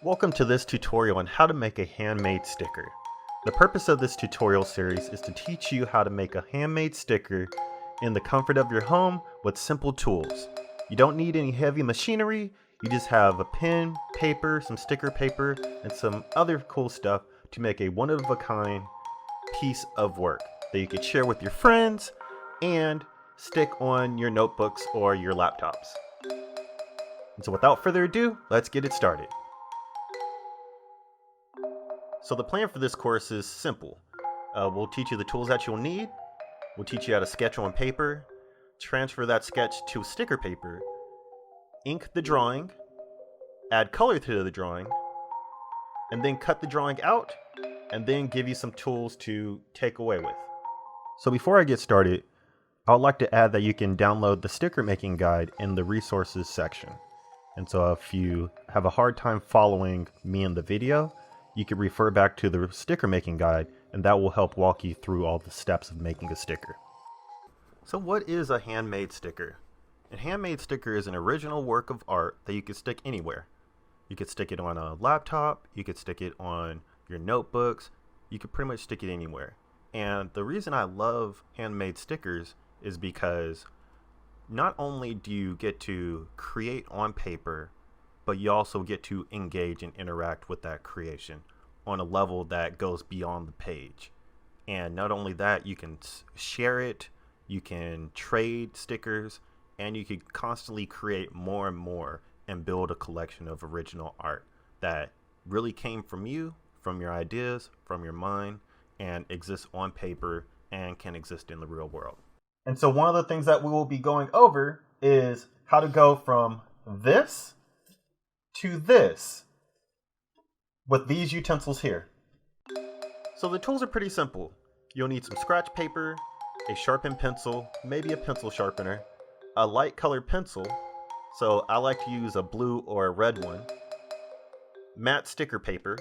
Welcome to this tutorial on how to make a handmade sticker. The purpose of this tutorial series is to teach you how to make a handmade sticker in the comfort of your home with simple tools. You don't need any heavy machinery, you just have a pen, paper, some sticker paper, and some other cool stuff to make a one-of-a-kind piece of work that you can share with your friends and stick on your notebooks or your laptops. And so without further ado, let's get it started. So the plan for this course is simple. We'll teach you the tools that you'll need. We'll teach you how to sketch on paper, transfer that sketch to sticker paper, ink the drawing, add color to the drawing, and then cut the drawing out, and then give you some tools to take away with. So before I get started, I would like to add that you can download the sticker making guide in the resources section. And so if you have a hard time following me in the video, you can refer back to the sticker making guide, and that will help walk you through all the steps of making a sticker. So what is a handmade sticker? A handmade sticker is an original work of art that you can stick anywhere. You could stick it on a laptop, you could stick it on your notebooks, you could pretty much stick it anywhere. And the reason I love handmade stickers is because not only do you get to create on paper, but you also get to engage and interact with that creation on a level that goes beyond the page. And not only that, you can share it, you can trade stickers, and you can constantly create more and more and build a collection of original art that really came from you, from your ideas, from your mind, and exists on paper and can exist in the real world. And so one of the things that we will be going over is how to go from this to this with these utensils here. So the tools are pretty simple. You'll need some scratch paper, a sharpened pencil, maybe a pencil sharpener, a light colored pencil, so I like to use a blue or a red one, matte sticker paper,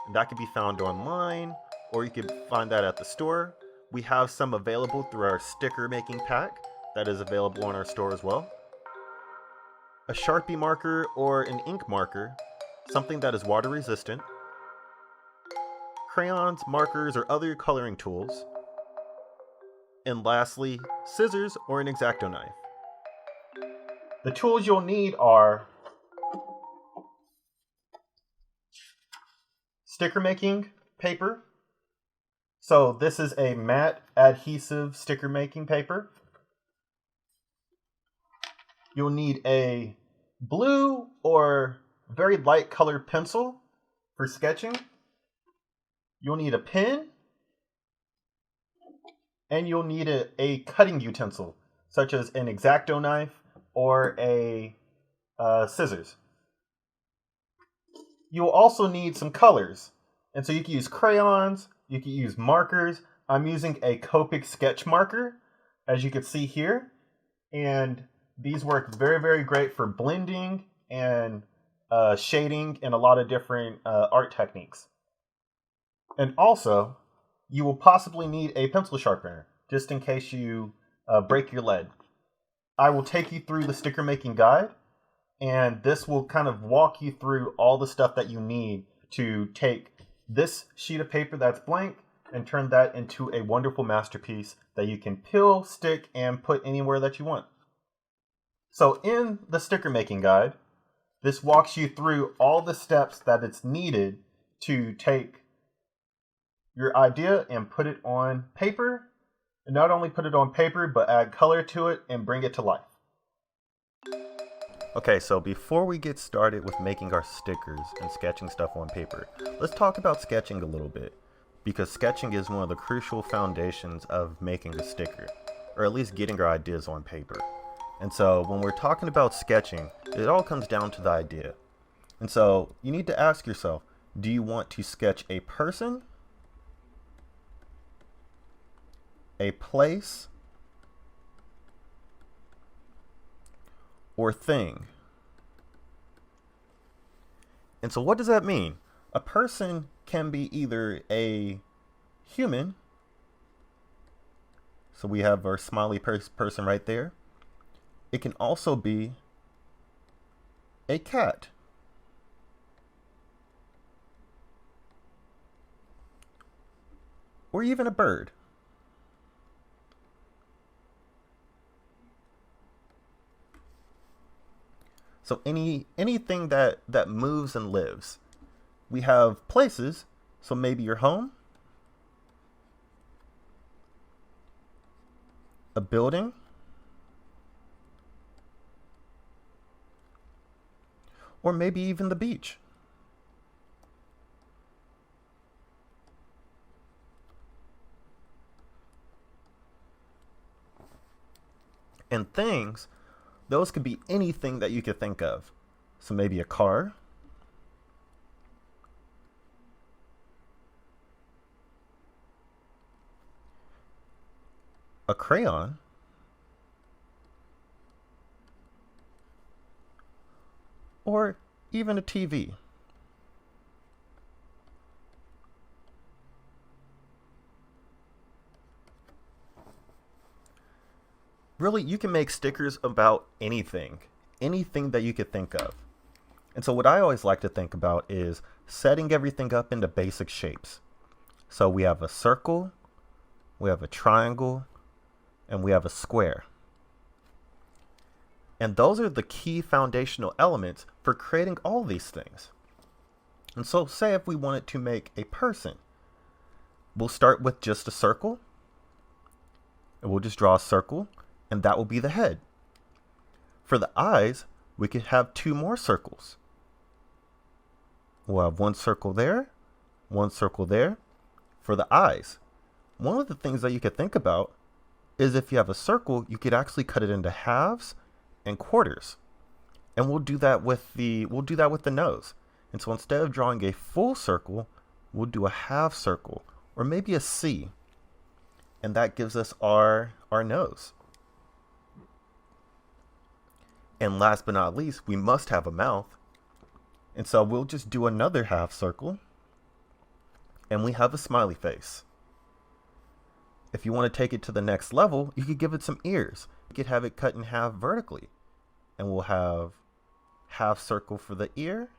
and that can be found online or you can find that at the store. We have some available through our sticker making pack that is available on our store as well. A Sharpie marker or an ink marker, something that is water resistant. Crayons, markers, or other coloring tools. And lastly, scissors or an X-Acto knife. The tools you'll need are sticker making paper. So this is a matte adhesive sticker making paper. You'll need a blue or very light colored pencil for sketching. You'll need a pen. And you'll need a cutting utensil, such as an X-Acto knife or a scissors. You'll also need some colors. And so you can use crayons, you can use markers. I'm using a Copic sketch marker, as you can see here. And these work very, very great for blending and shading and a lot of different art techniques. And also, you will possibly need a pencil sharpener, just in case you break your lead. I will take you through the sticker making guide, and this will kind of walk you through all the stuff that you need to take this sheet of paper that's blank and turn that into a wonderful masterpiece that you can peel, stick, and put anywhere that you want. So in the sticker making guide, this walks you through all the steps that it's needed to take your idea and put it on paper, and not only put it on paper, but add color to it and bring it to life. Okay, so before we get started with making our stickers and sketching stuff on paper, let's talk about sketching a little bit, because sketching is one of the crucial foundations of making a sticker, or at least getting our ideas on paper. And so when we're talking about sketching, it all comes down to the idea. And so you need to ask yourself, do you want to sketch a person, a place, or thing? And so what does that mean? A person can be either a human, so we have our smiley person right there. It can also be a cat. or even a bird. So anything that moves and lives. We have places, so maybe your home, a building, or maybe even the beach. And things, those could be anything that you could think of. So maybe a car, a crayon, or even a TV. Really, you can make stickers about anything that you could think of. And so what I always like to think about is setting everything up into basic shapes. So we have a circle, we have a triangle, and we have a square. And those are the key foundational elements for creating all these things. And so say if we wanted to make a person, we'll start with just a circle, and we'll just draw a circle, and that will be the head. For the eyes, we could have 2 more circles. We'll have 1 circle there, 1 circle there. For the eyes, one of the things that you could think about is if you have a circle, you could actually cut it into halves and quarters. And we'll do that with the nose. And so instead of drawing a full circle, we'll do a half circle or maybe a C. And that gives us our nose. And last but not least, we must have a mouth. And so we'll just do another half circle. And we have a smiley face. If you want to take it to the next level, you could give it some ears. You could have it cut in half vertically. And we'll have half circle for the ear.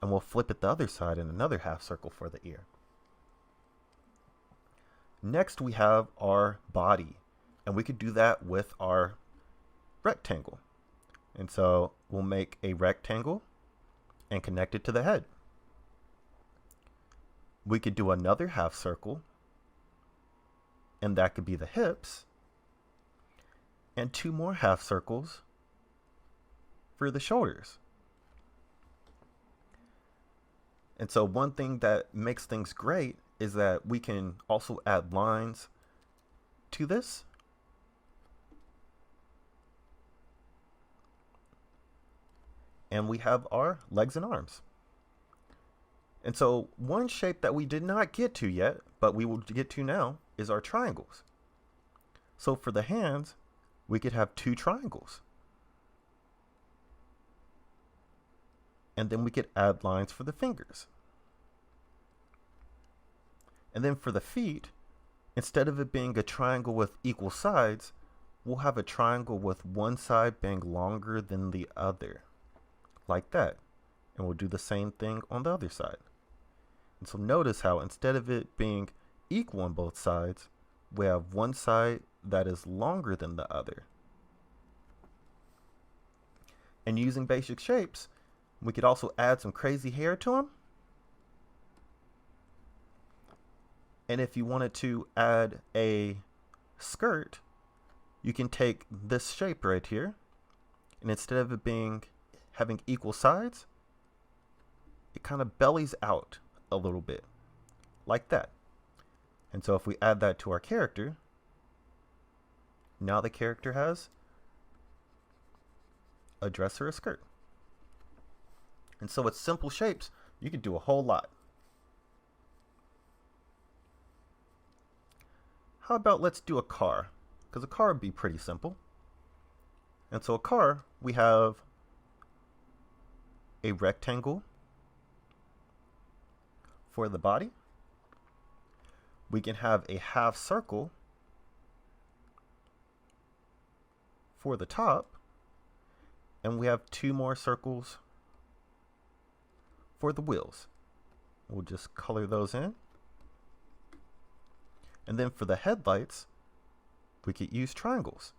And we'll flip it the other side and another half circle for the ear. Next, we have our body. And we could do that with our rectangle. And so we'll make a rectangle and connect it to the head. We could do another half circle, and that could be the hips, and 2 more half circles for the shoulders. And so one thing that makes things great is that we can also add lines to this. And we have our legs and arms. And so one shape that we did not get to yet, but we will get to now, is our triangles. So for the hands, we could have 2 triangles. And then we could add lines for the fingers. And then for the feet, instead of it being a triangle with equal sides, we'll have a triangle with one side being longer than the other. Like that. And we'll do the same thing on the other side. And so notice how instead of it being equal on both sides, we have one side that is longer than the other. And using basic shapes, we could also add some crazy hair to them. And if you wanted to add a skirt, you can take this shape right here, and instead of it having equal sides, it kind of bellies out a little bit, like that. And so if we add that to our character, now the character has a dress or a skirt. And so with simple shapes, you can do a whole lot. How about let's do a car? Because a car would be pretty simple. And so a car, we have a rectangle for the body. We can have a half circle for the top. And we have 2 more circles for the wheels. We'll just color those in. And then for the headlights, we could use triangles.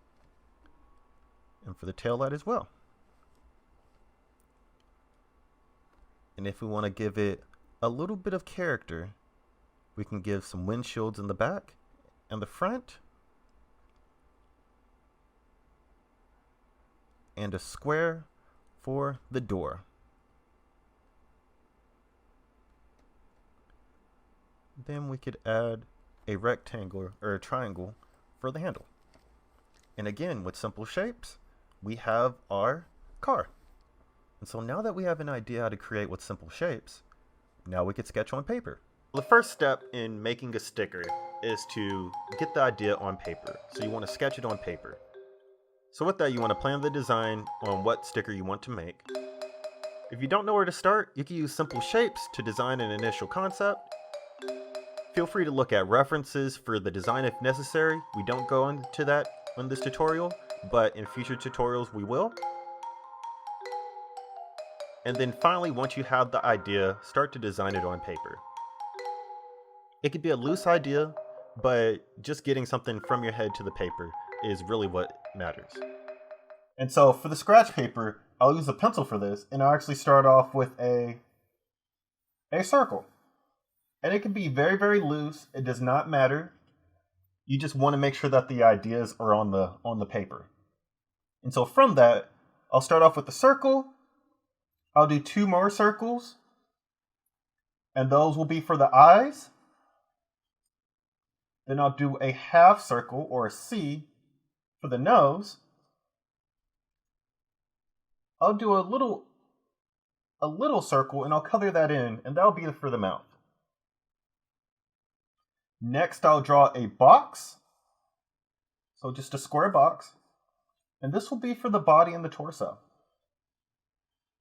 And for the tail light as well. And if we want to give it a little bit of character, we can give some windshields in the back and the front. And a square for the door. Then we could add a rectangle or a triangle for the handle. And again, with simple shapes, we have our car. And so now that we have an idea how to create with simple shapes, now we could sketch on paper. The first step in making a sticker is to get the idea on paper. So you want to sketch it on paper. So with that, you want to plan the design on what sticker you want to make. If you don't know where to start, you can use simple shapes to design an initial concept. Feel free to look at references for the design if necessary. We don't go into that on this tutorial, but in future tutorials we will. And then finally, once you have the idea, start to design it on paper. It could be a loose idea, but just getting something from your head to the paper is really what matters. And so for the scratch paper, I'll use a pencil for this, and I'll actually start off with a circle. And it can be very, very loose. It does not matter. You just want to make sure that the ideas are on the paper. And so from that, I'll start off with the circle. I'll do 2 more circles. And those will be for the eyes. Then I'll do a half circle, or a C, for the nose. I'll do a little circle, and I'll color that in, and that'll be for the mouth. Next, I'll draw a box. So just a square box. And this will be for the body and the torso.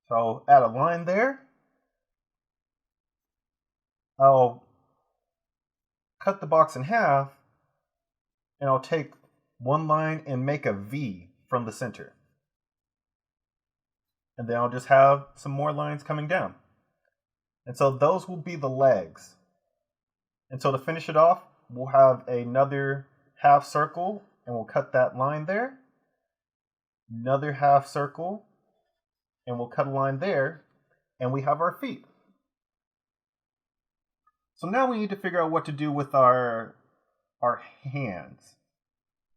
So I'll add a line there. I'll cut the box in half, and I'll take one line and make a V from the center. And then I'll just have some more lines coming down. And so those will be the legs. And so to finish it off, we'll have another half circle, and we'll cut that line there. Another half circle, and we'll cut a line there, and we have our feet. So now we need to figure out what to do with our hands.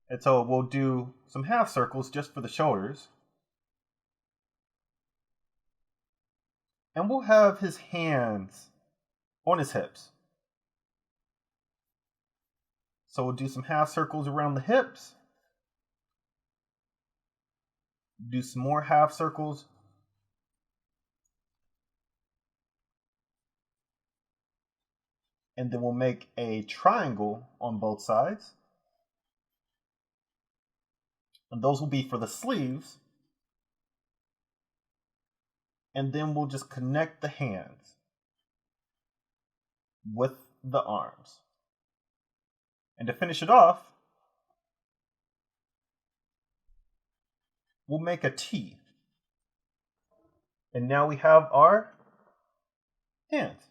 And so we'll do some half circles just for the shoulders. And we'll have his hands on his hips. So we'll do some half circles around the hips. Do some more half circles. And then we'll make a triangle on both sides. And those will be for the sleeves. And then we'll just connect the hands with the arms. And to finish it off, we'll make a T. And now we have our hands.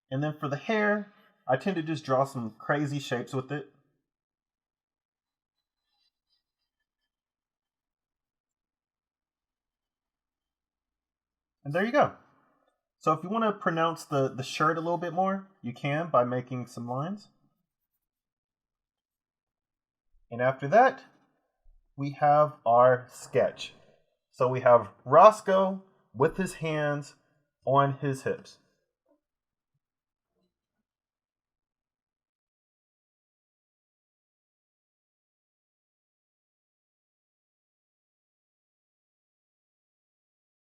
And then for the hair, I tend to just draw some crazy shapes with it. And there you go. So if you want to pronounce the shirt a little bit more, you can by making some lines. And after that, we have our sketch. So we have Roscoe with his hands on his hips.